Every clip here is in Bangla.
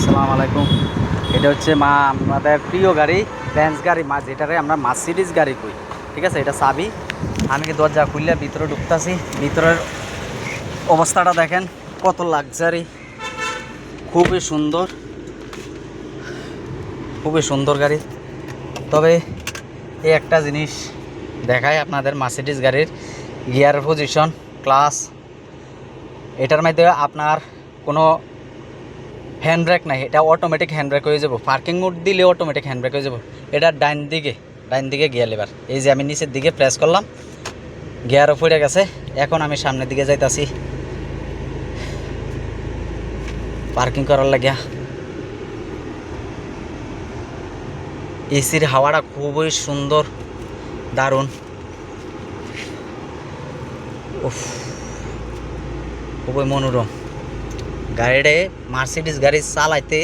আসসালামু আলাইকুম। এটা হচ্ছে আমাদের প্রিয় গাড়ি, বেঞ্জ গাড়ি, যেটারে আমরা মার্সিডিজ গাড়ি কই। ঠিক আছে, এটা চাবি। আমি কি দরজা খুললে ভিতরে ঢুকতেছি। ভিতরের অবস্থাটা দেখেন, কত লাক্সারি, খুবই সুন্দর, খুবই সুন্দর গাড়ি। তবে এই একটা জিনিস দেখায় আপনাদের মার্সিডিজ গাড়ির গিয়ার পজিশন, ক্লাস। এটার মধ্যে আপনার কোনো হ্যান্ড ব্রেক নাই, এটা অটোমেটিক হ্যান্ড ব্রেক হয়ে যাব। পার্কিং মোড দিলে অটোমেটিক হ্যান্ড ব্রেক হয়ে যাব। এটা ডাইন দিকে গিয়ার লিভার। এই যে আমি নিচের দিকে প্রেস করলাম, গিয়ারও পড়ে গেছে। এখন আমি সামনের দিকে যাইতাছি পার্কিং করার লাগিয়া। এসির হাওয়াটা খুবই সুন্দর, দারুণ। উফ, খুবই মনোরম। গাড়িতে মার্সিডিজ গাড়ি চালাইতে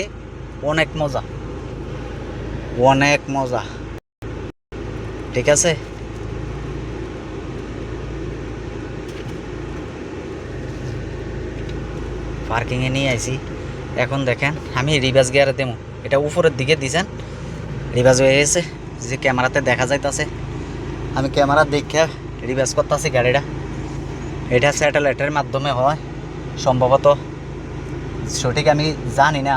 অনেক মজা, অনেক মজা। ঠিক আছে, পার্কিংয়ে নিয়ে আইছি। এখন দেখেন আমি রিভার্স গিয়ারে দেবো। এটা উপরের দিকে দিছেন, রিভার্স হয়ে গেছে, যে ক্যামেরাতে দেখা যাইতেছে। আমি ক্যামেরা দেখে রিভার্স করতেছি গাড়িটা। এটা স্যাটেলাইটের মাধ্যমে হয় সম্ভবত, সঠিক আমি জানি না।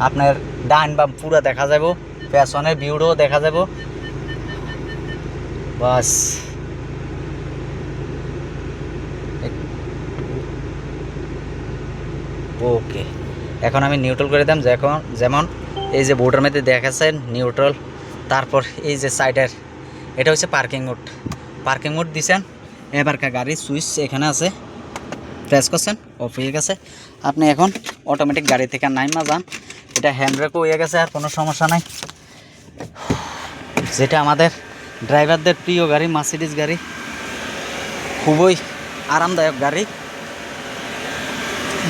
আপনার ডান বাম পুরো দেখা যাব, পেছনের ভিউটাও দেখা যাব। বাস ওকে, এখন আমি নিউট্রাল করে দিলাম। যেমন এই যে বোর্ডের মধ্যে দেখাচ্ছেন নিউট্রাল। তারপর এই যে সাইডের, এটা হচ্ছে পার্কিং মোড। পার্কিং মোড দিছেন। এবারকার গাড়ির সুইচ এখানে আছে, প্রেস করছেন, অফ হয়ে গেছে। আপনি এখন অটোমেটিক গাড়ি থেকে নাইমা যান। এটা হ্যান্ড ব্রেকও হয়ে গেছে, আর কোনো সমস্যা নাই। যেটা আমাদের ড্রাইভারদের প্রিয় গাড়ি, মার্সিডিজ গাড়ি, খুবই আরামদায়ক গাড়ি।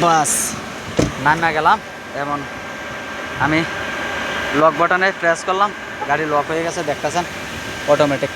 বাস নামে গেলাম। এমন আমি লক বাটনে প্রেস করলাম, গাড়ি লক হয়ে গেছে, দেখতেছেন অটোমেটিক।